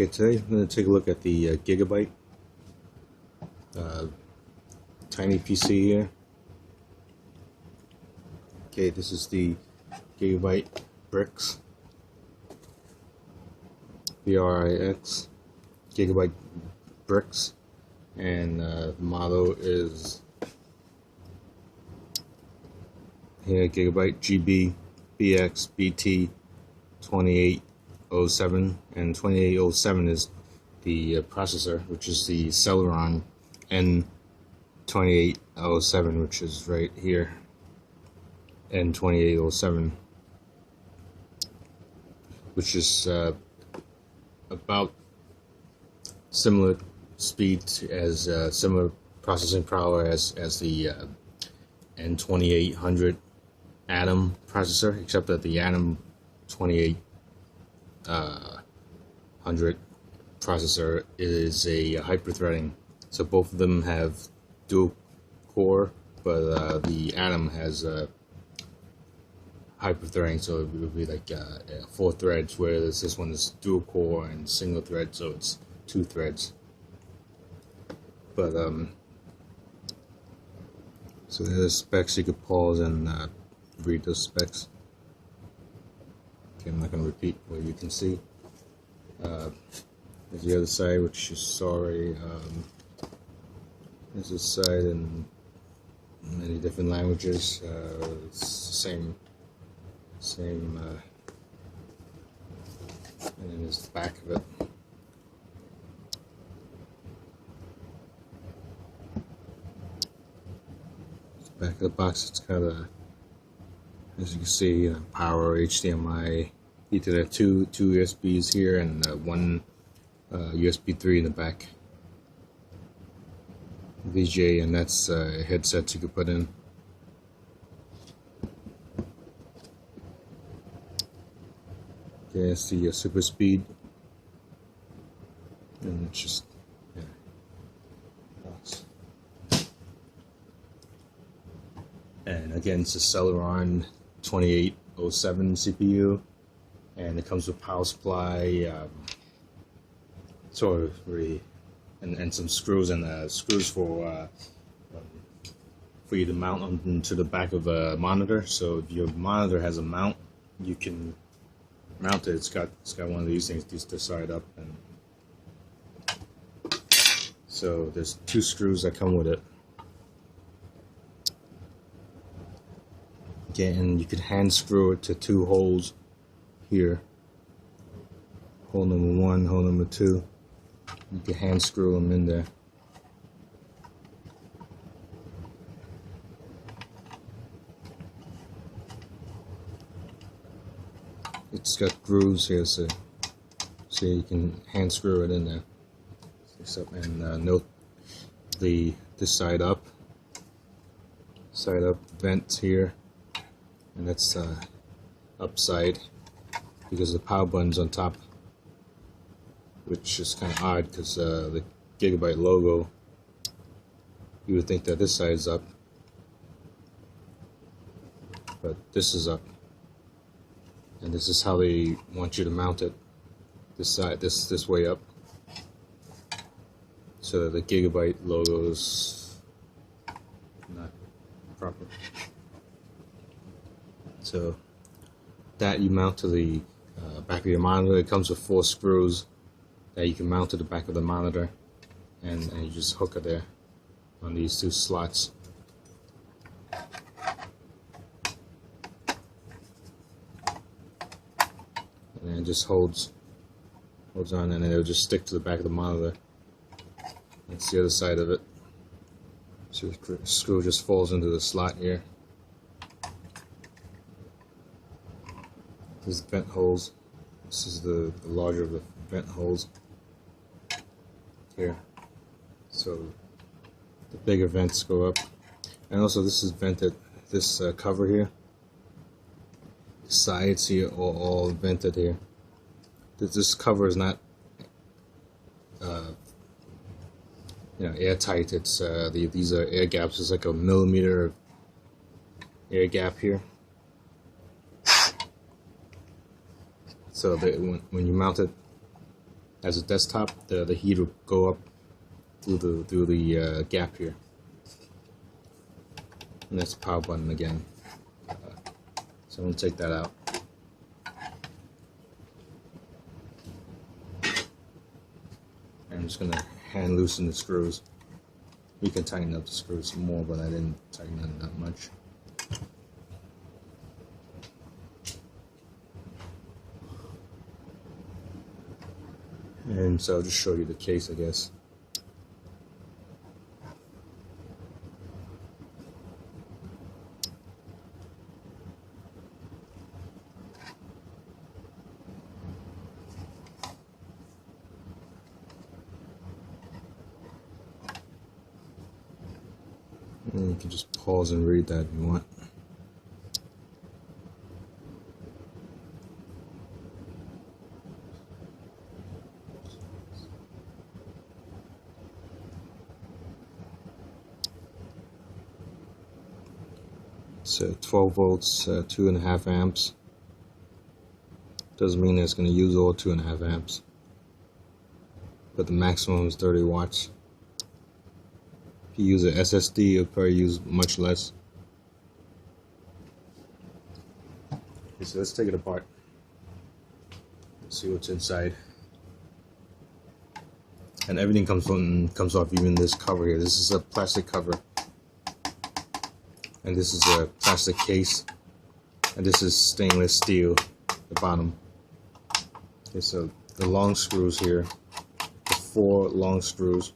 Okay, today I'm going to take a look at the Gigabyte tiny PC here. Okay, this is the Gigabyte BRIX BRIX Gigabyte BRIX, and the model is here Gigabyte GB-BXBT-2807, and 2807 is the processor, which is the Celeron N2807, which is right here, N2807, which is about similar speed as similar processing power as the N2800 Atom processor, except that the Atom 2800 processor is a hyper-threading. So both of them have dual core, but the Atom has hyper-threading, so it would be like 4 threads, whereas this one is dual core and single thread, so it's 2 threads. But so there's the specs. You could pause and read those specs. Okay, I'm not going to repeat what you can see. There's the other side, which you saw already. There's this side in many different languages. It's the same, and then there's the back of it. Back of the box, it's got a, as you can see, power, HDMI, Ethernet, two USBs here, and one USB 3 in the back. VGA, and that's headsets you could put in. Okay, it's the super speed, and it's just box. And again, it's a Celeron 2807 CPU, and it comes with power supply, sort of and some screws, and screws for you to mount onto the back of a monitor. So if your monitor has a mount, you can mount it. It's got one of these things to side up, and so there's 2 screws that come with it. Okay, and you could hand screw it to 2 holes here. Hole number 1, hole number 2. You can hand screw them in there. It's got grooves here, so you can hand screw it in there. And note this side up vent here, and that's upside because the power button's on top, which is kind of odd because the Gigabyte logo, you would think that this side is up, but this is up, and this is how they want you to mount it. This side, this way up, so that the Gigabyte logo is not proper. So that you mount to the back of your monitor. It comes with 4 screws that you can mount to the back of the monitor, and you just hook it there on these 2 slots. And it just holds on, and it'll just stick to the back of the monitor. That's the other side of it. So the screw just falls into the slot here. There's vent holes. This is the larger of the vent holes here. So the bigger vents go up, and also this is vented. This cover here, the sides here, all vented here. This cover is not airtight. It's these are air gaps. It's like a millimeter air gap here. So that when you mount it as a desktop, the heat will go up through the gap here. And that's the power button again. So I'm going to take that out. I'm just going to hand loosen the screws. You can tighten up the screws some more, but I didn't tighten them that much. And so I'll just show you the case, I guess. And you can just pause and read that if you want. It's 12 volts, 2.5 amps. Doesn't mean that it's going to use all 2.5 amps, but the maximum is 30 watts. If you use an SSD, you'll probably use much less. Okay, so let's take it apart. Let's see what's inside. And everything comes off, even this cover here. This is a plastic cover. And this is a plastic case, and this is stainless steel at the bottom. Okay, so the long screws here, the 4 long screws.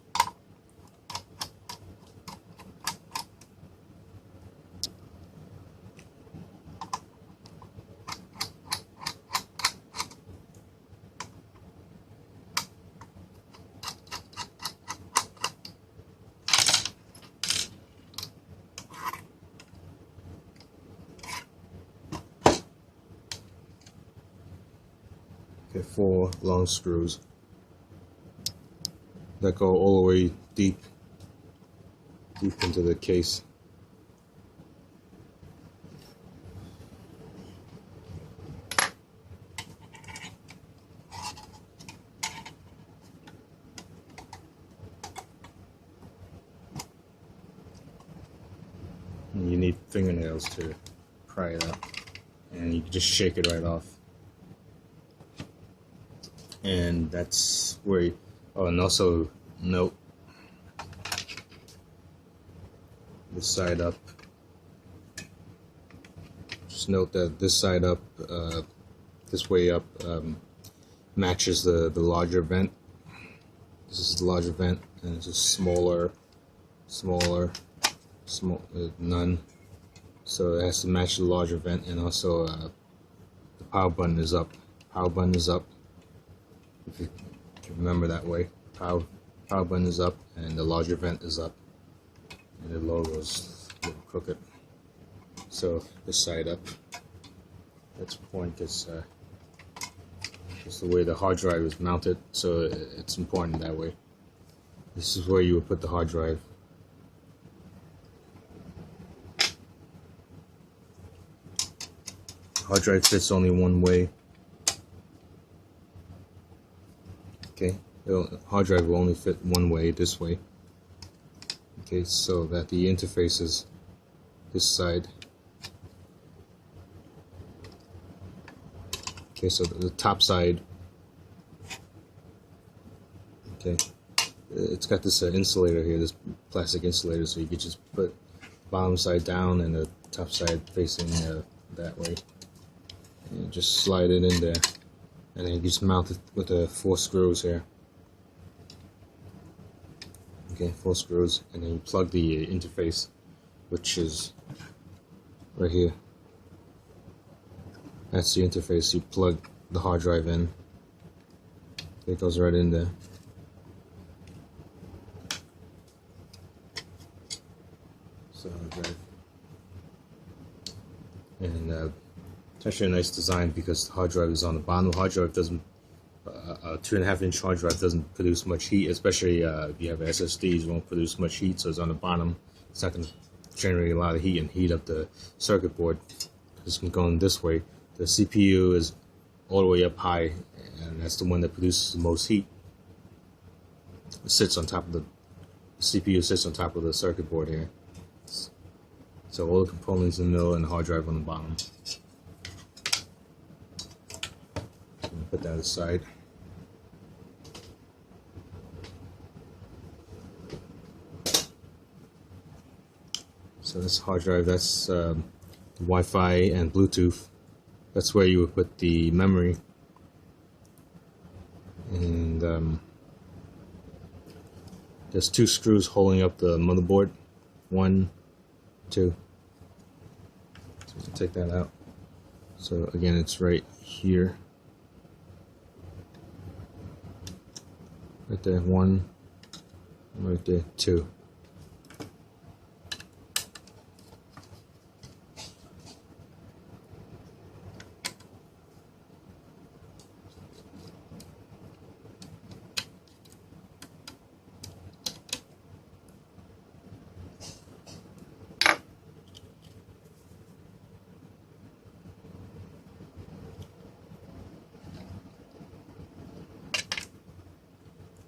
Okay, 4 long screws that go all the way deep into the case. And you need fingernails to pry it up, and you can just shake it right off. And that's where you, oh, and also note this side up. Just note that this side up, this way up, matches the larger vent. This is the larger vent, and it's just smaller, none. So it has to match the larger vent, and also the power button is up. Power button is up. If you remember that way, power button is up, and the larger vent is up, and the logo is a little crooked. So this side up. That's the point. It's the way the hard drive is mounted, so it's important that way. This is where you would put the hard drive. Hard drive fits only one way. Okay, the hard drive will only fit one way, this way. Okay, so that the interface is this side. Okay, so the top side. Okay, it's got this insulator here, this plastic insulator, so you could just put bottom side down and the top side facing that way. And just slide it in there. And then you just mount it with the 4 screws here. Okay, 4 screws, and then you plug the interface, which is right here. That's the interface. You plug the hard drive in. It goes right in there. So hard drive. And it's actually a nice design because the hard drive is on the bottom. The hard drive doesn't, a 2.5-inch hard drive doesn't produce much heat, especially if you have SSDs, won't produce much heat, so it's on the bottom. It's not going to generate a lot of heat and heat up the circuit board. It's going this way. The CPU is all the way up high, and that's the one that produces the most heat. It sits on top of the CPU, sits on top of the circuit board here. So all the components in the middle and the hard drive on the bottom. So I'm gonna put that aside. So this hard drive, that's Wi-Fi and Bluetooth. That's where you would put the memory. And there's 2 screws holding up the motherboard. 1, 2. So you can take that out. So again, it's right here. Right there, 1. Right there, 2.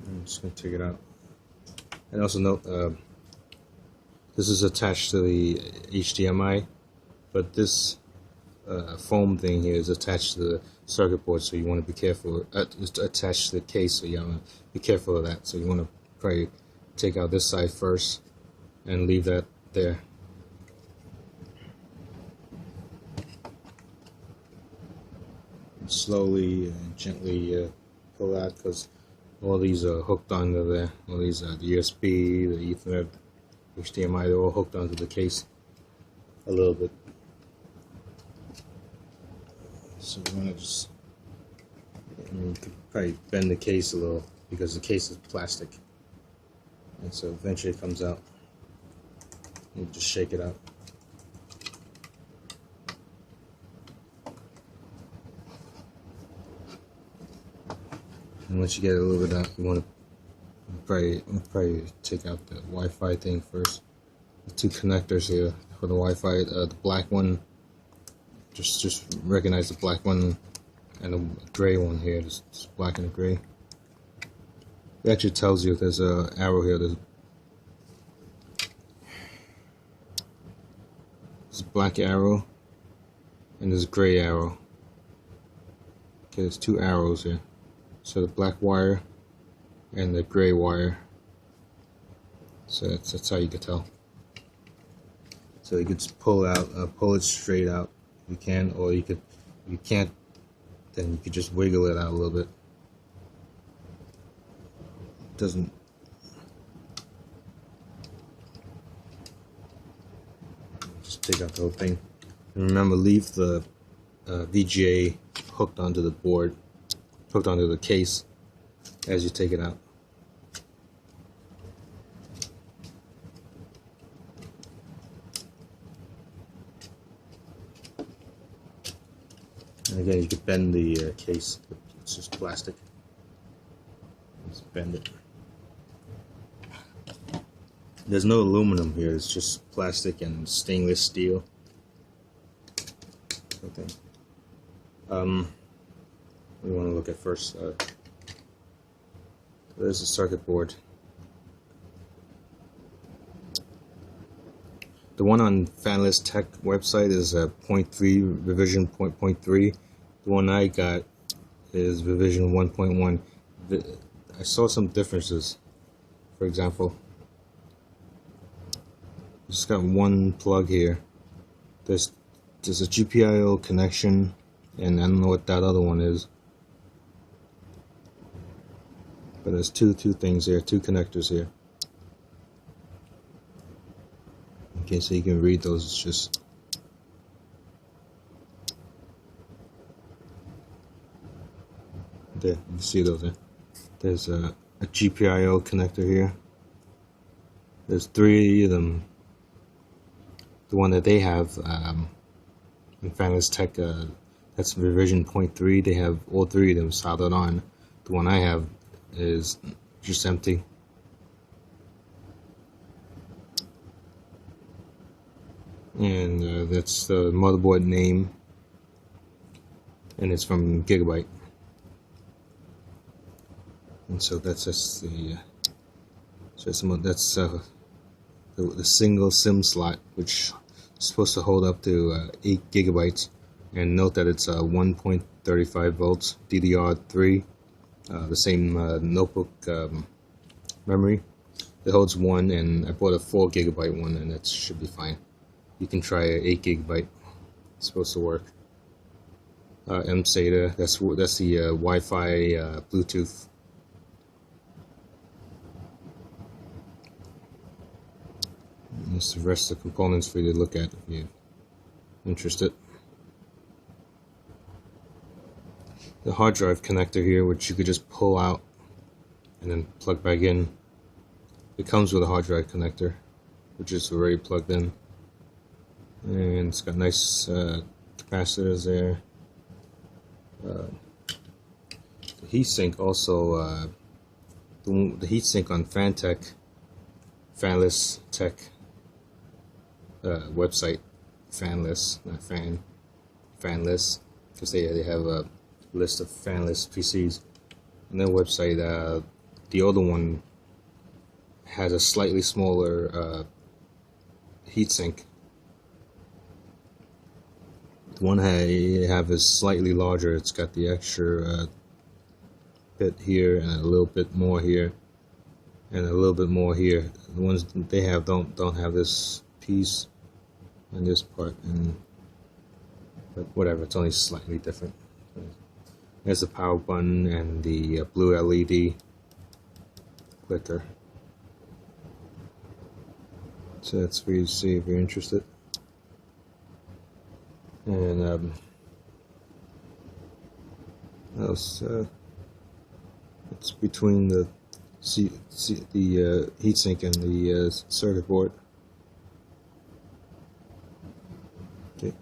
I'm just going to take it out. And also note, this is attached to the HDMI, but this foam thing here is attached to the circuit board, so you want to be careful. It's attached to the case, so you want to be careful of that. So you want to probably take out this side first and leave that there. And slowly and gently pull out, because all these are hooked onto there. All these are the USB, the Ethernet, HDMI, they're all hooked onto the case a little bit. So you want to just, you could probably bend the case a little because the case is plastic. And so eventually it comes out. You just shake it out. And once you get a little bit out, you want to probably take out the Wi-Fi thing first. The 2 connectors here for the Wi-Fi. The black one, just recognize the black one, and the gray one here. Just black and gray. It actually tells you if there's an arrow here. There's a black arrow and there's a gray arrow. Okay, there's 2 arrows here. So the black wire and the gray wire. So that's how you can tell. So you could just pull it straight out if you can, or you could, if you can't, then you could just wiggle it out a little bit. It doesn't. Just take out the whole thing. And remember, leave the VGA hooked onto the board, hooked onto the case as you take it out. And again, you could bend the case. It's just plastic. Just bend it. There's no aluminum here. It's just plastic and stainless steel. Okay. We want to look at first. There's the circuit board. The one on Fanless Tech website is 0.3, revision 0.3. The one I got is revision 1.1. I saw some differences. For example, just got one plug here. There's a GPIO connection, and I don't know what that other one is. But there's two things here, 2 connectors here. Okay, so you can read those. It's just there. You see those there. There's a GPIO connector here. There's 3 of them. The one that they have in Fanless Tech, that's revision 0.3. They have all 3 of them soldered on. The one I have is just empty. And that's the motherboard name, and it's from Gigabyte. And so that's just the single SIM slot, which is supposed to hold up to 8 gigabytes. And note that it's 1.35 volts DDR3, the same notebook memory. It holds 1, and I bought a 4 gigabyte one, and that should be fine. You can try a 8 gigabyte. It's supposed to work. MZBAYAP, that's the Wi-Fi Bluetooth. And that's the rest of the components for you to look at if you're interested. The hard drive connector here, which you could just pull out and then plug back in. It comes with a hard drive connector, which is already plugged in, and it's got nice capacitors there. The heatsink also, the heatsink on Fanless Tech website, Fanless, not Fanless, because they have a list of Fanless PCs. On their website, the older one has a slightly smaller heatsink. The one I have is slightly larger. It's got the extra bit here and a little bit more here and a little bit more here. The ones they have don't have this piece and this part, but whatever, it's only slightly different. There's the power button and the blue LED clicker. So that's for you to see if you're interested. And it's between the heatsink and the circuit board. Okay.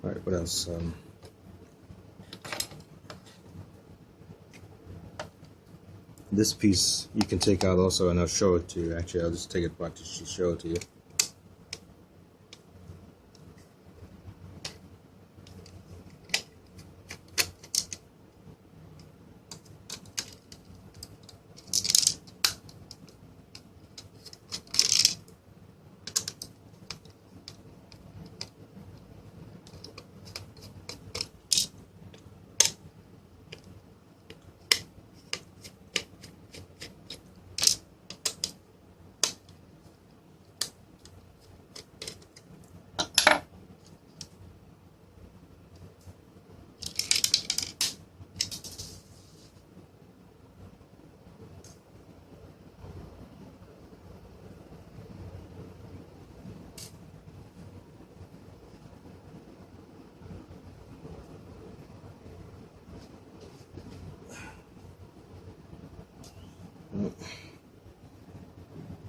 All right. What else? This piece you can take out also, and I'll show it to you. Actually, I'll just take it back to show it to you.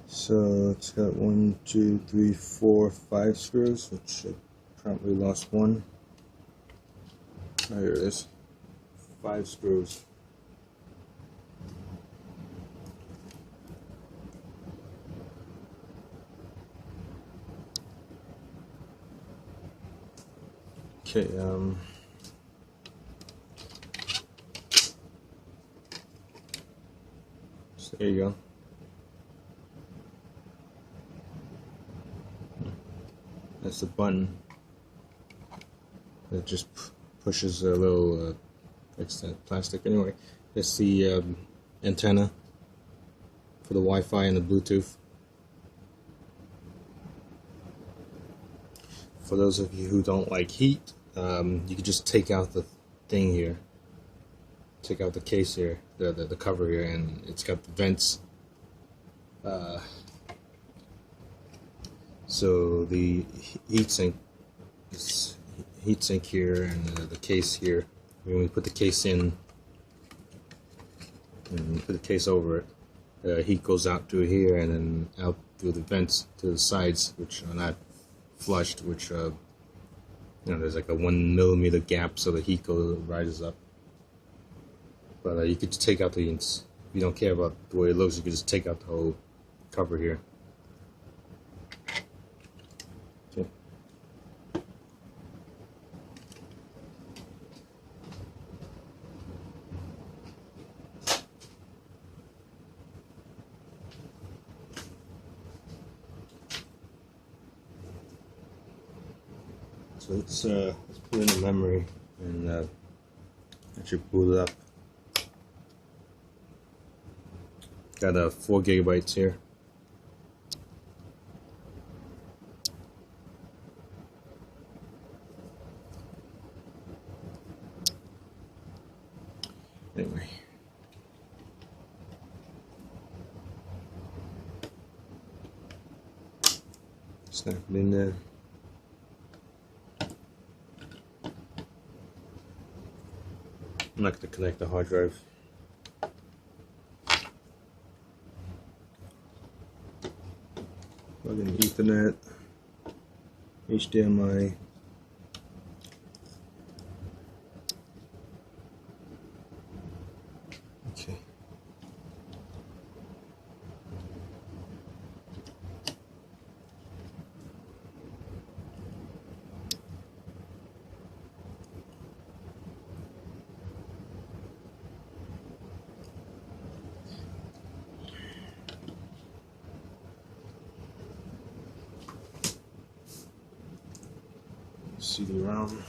So it's got 1, 2, 3, 4, 5 screws, which I probably lost one. Oh, here it is. 5 screws. Okay, so there you go. That's the button that just pushes a little extra plastic. Anyway, it's the antenna for the Wi-Fi and the Bluetooth. For those of you who don't like heat, you can just take out the thing here, take out the case here, the cover here, and it's got the vents. So the heatsink is heatsink here, and the case here. When we put the case in and put the case over it, heat goes out through here and then out through the vents to the sides, which are not flushed. Which you know, there's like a 1 millimeter gap, so the heat rises up. But you could just take out the. If you don't care about the way it looks, you could just take out the whole cover here. Okay. So let's put in the memory and actually boot it up. Got 4 gigabytes here. Anyway. Snap it in there. I'm not going to connect the hard drive. Plug in Ethernet, HDMI. Okay. CD-ROM.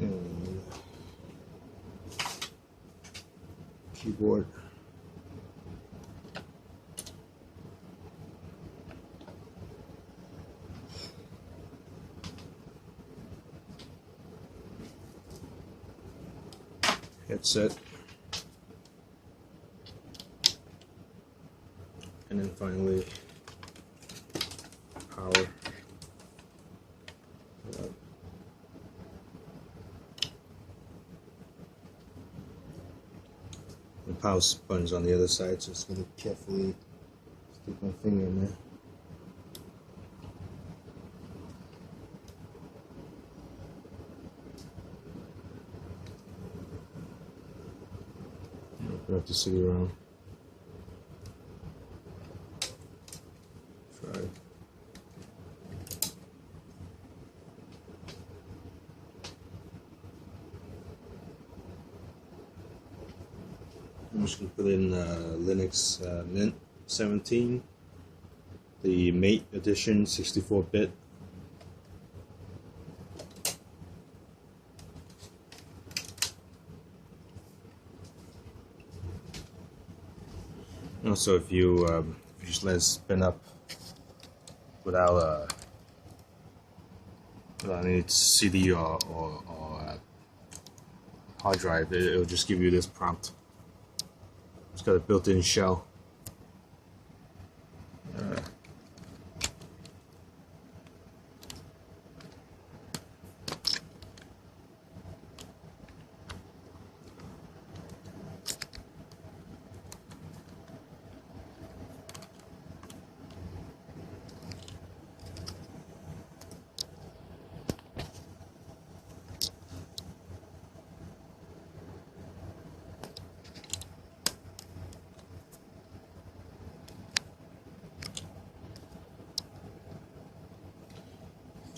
And keyboard. Headset, and then finally power. The power button's on the other side, so just going to carefully stick my finger in there. Open up the CD-ROM. Try. I'm just going to put in Linux Mint 17, the Mate edition, 64-bit. Also, if you just let it spin up without any CD or hard drive, it'll just give you this prompt. It's got a built-in shell.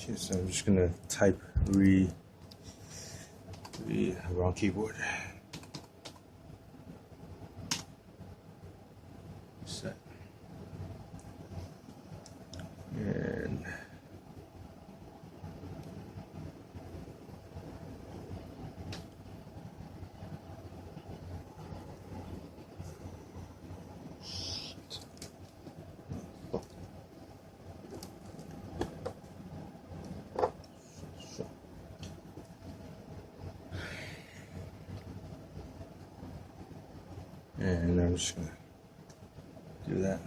Okay, so I'm just gonna type wrong keyboard. Set. And and I'm just gonna do that.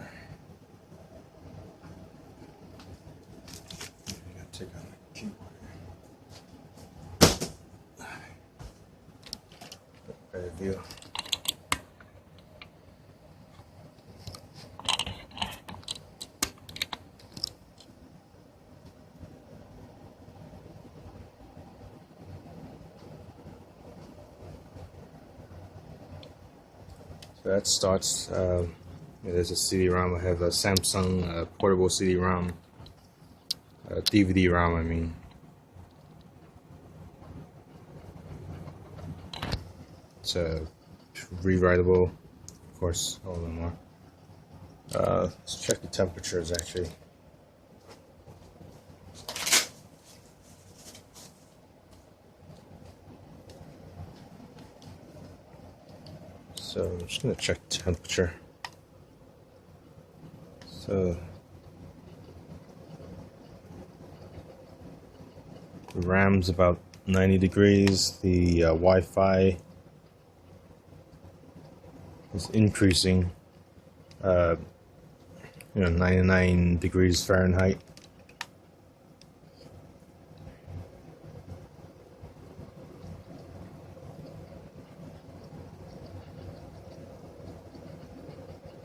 I gotta take out my keyboard. Better view. So that starts. There's a CD-ROM. I have a Samsung portable CD-ROM, DVD-ROM. I mean, it's rewritable, of course. All of them are. Let's check the temperatures actually. So I'm just gonna check temperature. So the RAM's about 90 degrees. The Wi-Fi is increasing. 99 degrees Fahrenheit.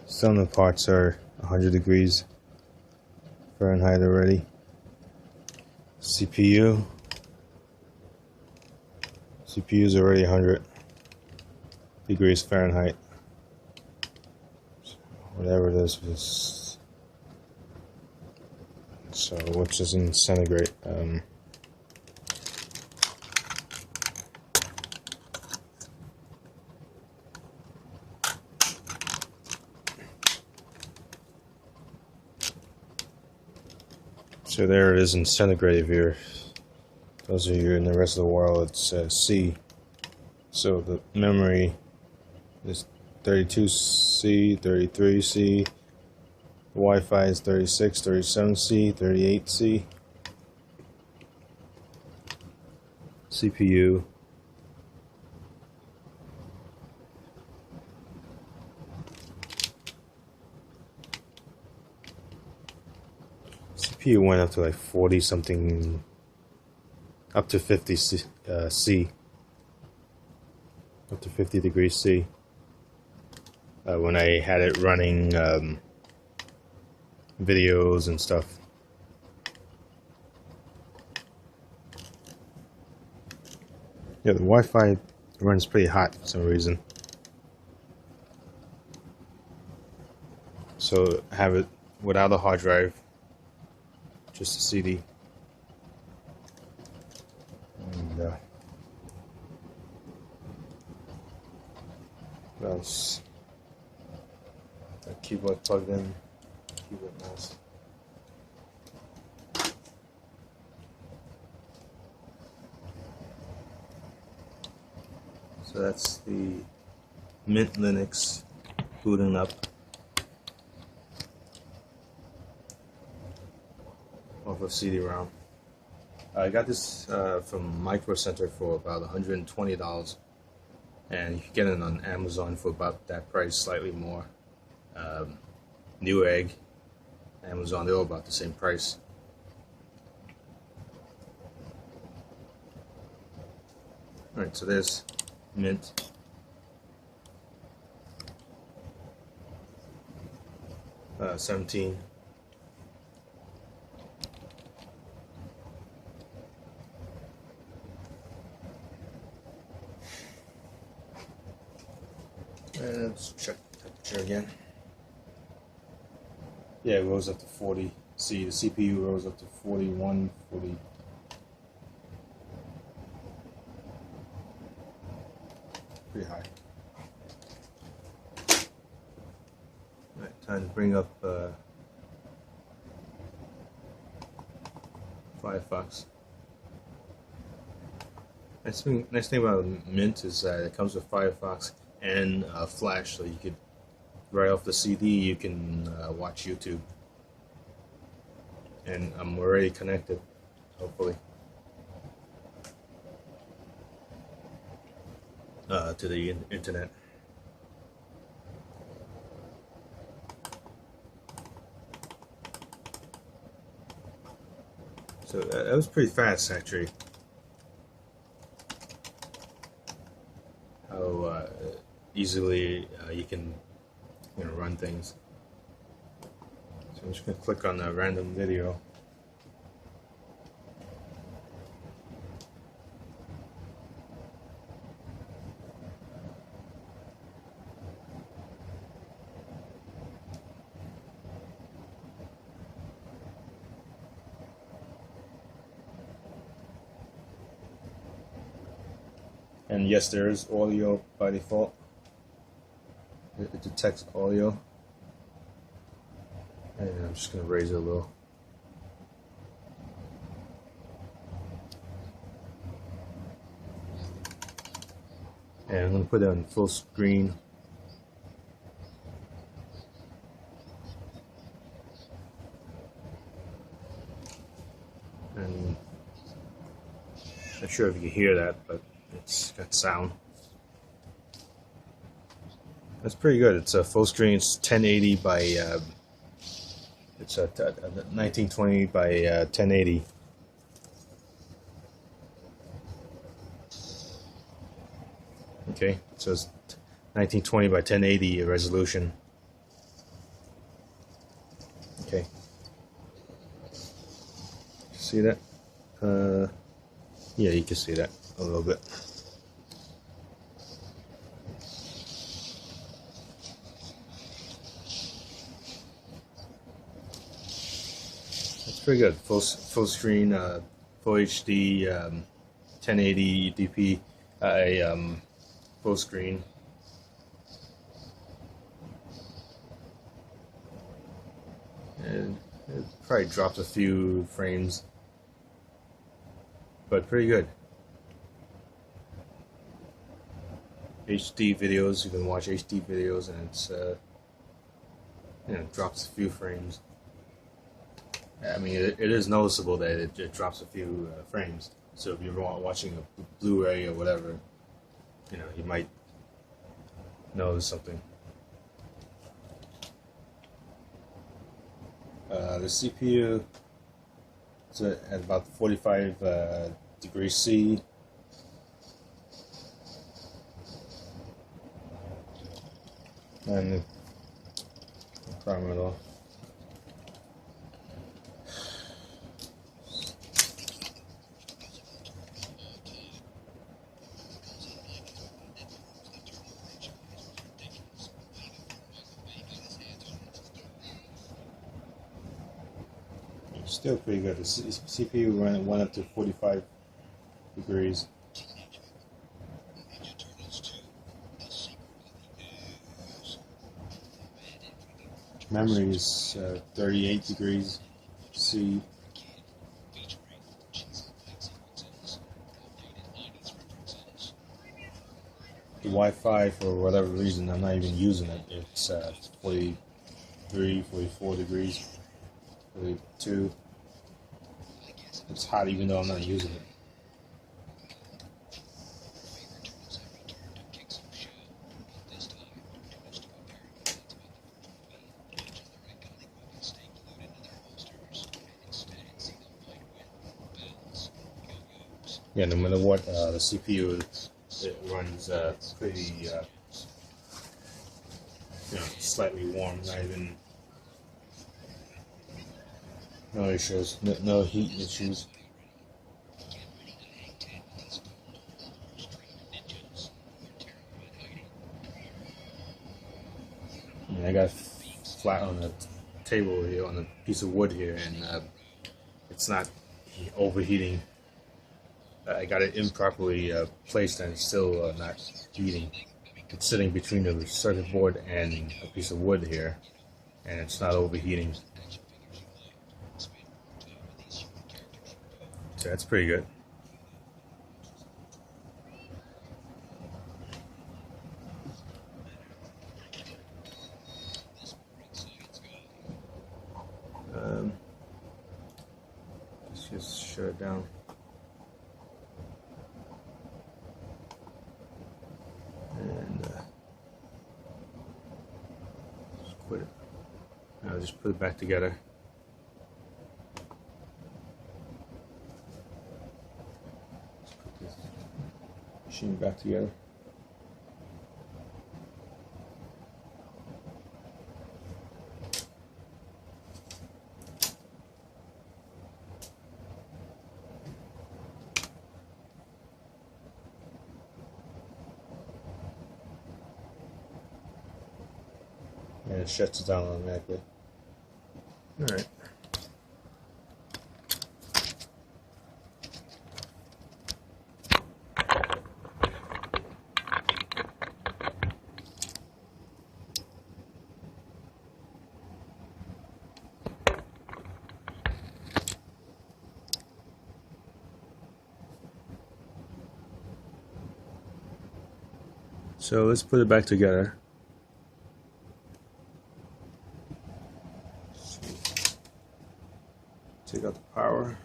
Some of the parts are 100 degrees Fahrenheit already. CPU is already 100 degrees Fahrenheit. Whatever it is. So which is in centigrade. So there it is in centigrade. If you're, those of you in the rest of the world, it's C. So the memory is 32C, 33C. The Wi-Fi is 36, 37C, 38C. CPU. CPU went up to like 40 something, up to 50 C, up to 50 degrees C. When I had it running videos and stuff. Yeah, the Wi-Fi runs pretty hot for some reason. So have it without a hard drive. Just a CD. And what else? A keyboard plugged in, keyboard mouse. So that's the Mint Linux booting up. Off of CD-ROM. I got this from Micro Center for about $120, and you can get it on Amazon for about that price, slightly more. Newegg, Amazon, they're all about the same price. Alright, so there's Mint. Uh, 17. And let's check the temperature again. Yeah, it rose up to 40. See, the CPU rose up to 41, 40. Pretty high. Alright, time to bring up Firefox. Nice thing about Mint is that it comes with Firefox and Flash, so you could, right off the CD, you can watch YouTube. And I'm already connected, hopefully, to the internet. So that was pretty fast, actually. How easily you can run things. So I'm just going to click on the random video. And yes, there is audio by default. It detects audio. And I'm just going to raise it a little. And I'm going to put it on full screen. And not sure if you can hear that, but it's got sound. That's pretty good. It's a full screen. It's 1080 by it's a 1920 by 1080. Okay, so it's 1920 by 1080 resolution. Okay, see that? Yeah, you can see that a little bit. That's pretty good. Full screen, full HD, 1080 DP, full screen. And it probably dropped a few frames, but pretty good. HD videos, you can watch HD videos, and it's it drops a few frames. I mean, it is noticeable that it drops a few frames. So if you're watching a Blu-ray or whatever, you might notice something. The CPU is at about 45 degrees C. And no problem at all. Still pretty good. The CPU went up to 45 degrees. Memory is 38 degrees C. The Wi-Fi, for whatever reason, I'm not even using it. It's 43, 44 degrees, 42. It's hot even though I'm not using it. Yeah, no matter what, the CPU it runs pretty, slightly warm. Not even no issues, no heat issues. And I got it flat on the table here, on a piece of wood here, and it's not overheating. I got it improperly placed, and it's still not heating. It's sitting between the circuit board and a piece of wood here, and it's not overheating. So that's pretty good. Let's just shut it down. And just quit it. I'll just put it back together. Let's put this machine back together. And it shuts it down automatically. Alright. So let's put it back together. Take out the power.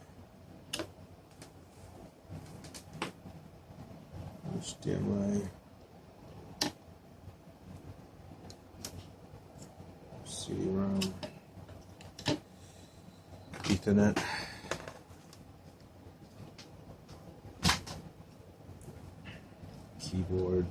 HDMI. Celeron. Ethernet. Keyboard.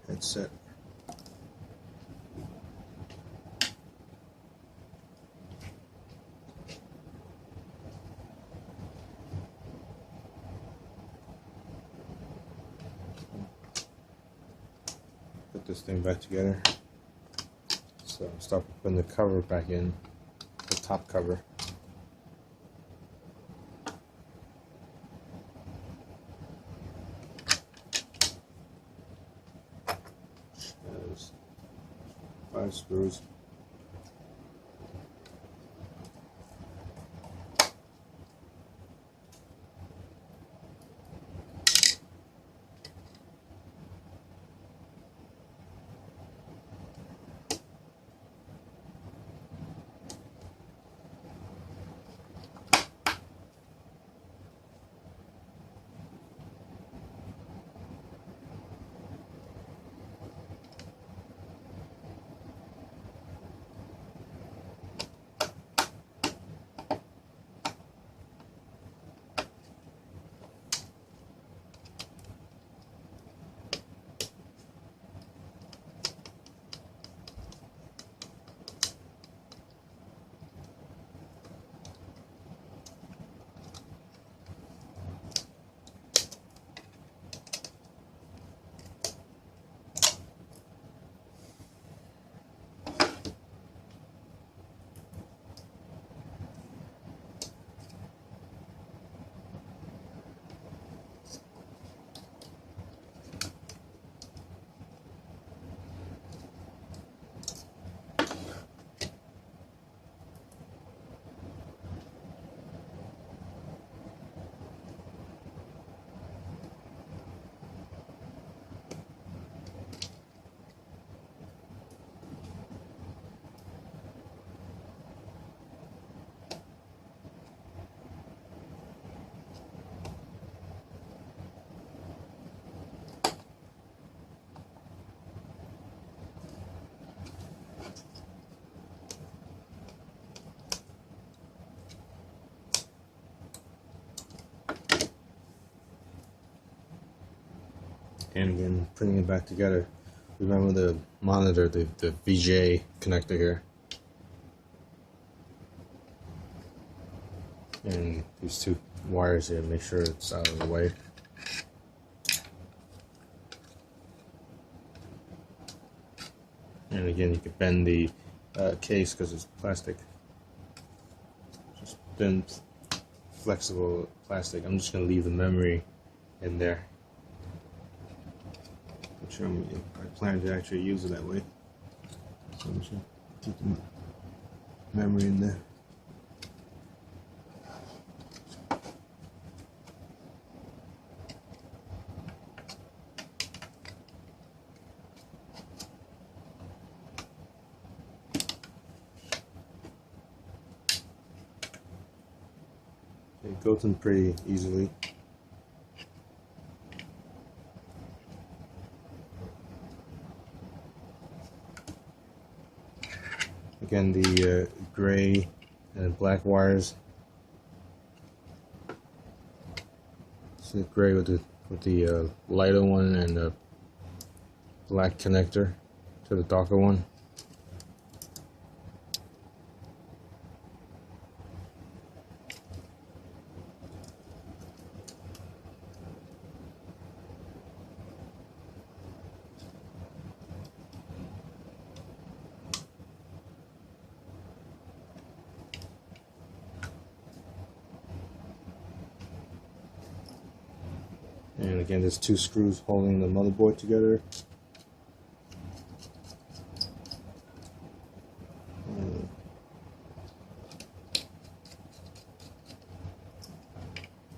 Headset. Put this thing back together. So start putting the cover back in, the top cover. There's 5 screws. And again, putting it back together. Remember the monitor, the VGA connector here. And these 2 wires here, make sure it's out of the way. And again, you can bend the case because it's plastic. Just thin, flexible plastic. I'm just going to leave the memory in there. I plan to actually use it that way. So I'm just going to keep the memory in there. It goes in pretty easily. Again, the gray and black wires. So the gray with the lighter one, and the black connector to the darker one. And again, there's 2 screws holding the motherboard together.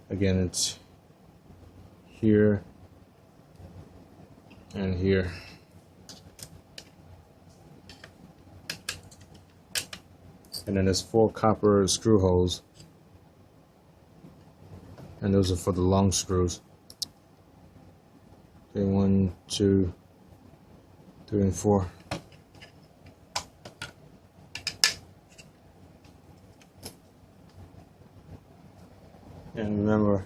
Again, it's here and here. And then there's 4 copper screw holes, and those are for the long screws. Okay, 1, 2, 3, and 4. And remember,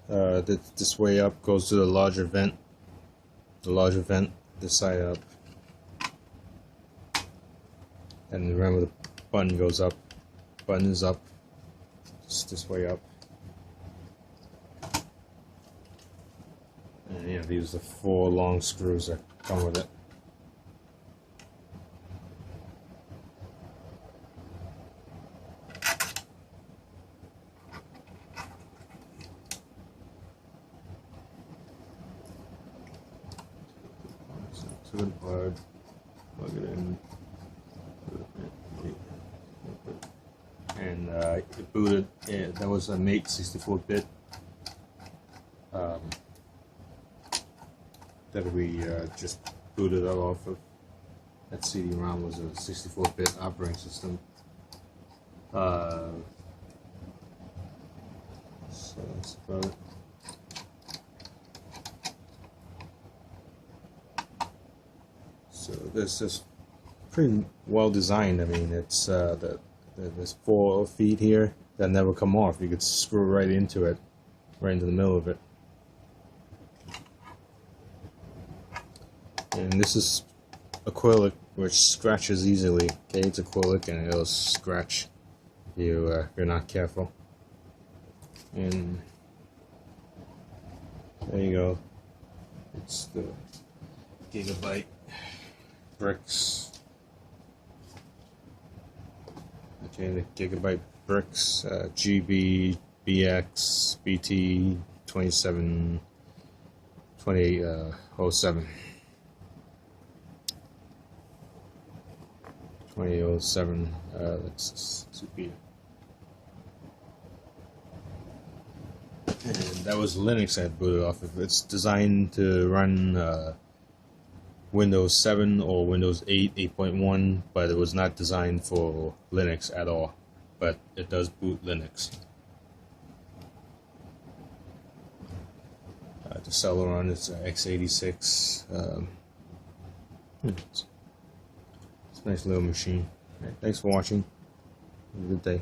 this way up goes to the larger vent. The larger vent, this side up. And remember, the button goes up. Button is up. Just this way up. And yeah, these are the 4 long screws that come with it. To the board, plug it in, and it booted. That was a Mate 64-bit that we just booted out off of. That CD-ROM was a 64-bit operating system. So that's about it. So this is pretty well designed. I mean, it's there's 4 feet here that never come off. You could screw right into it, right into the middle of it. And this is acrylic, which scratches easily. Okay, it's acrylic and it'll scratch you if you're not careful. And there you go. It's the Gigabyte BRIX. Okay, the Gigabyte BRIX GB-BXBT-2807. 2807. Let's see. And that was Linux I had booted off of. It's designed to run Windows 7 or Windows 8, 8.1, but it was not designed for Linux at all. But it does boot Linux. The Celeron is x86. It's a nice little machine. Right, thanks for watching. Have a good day.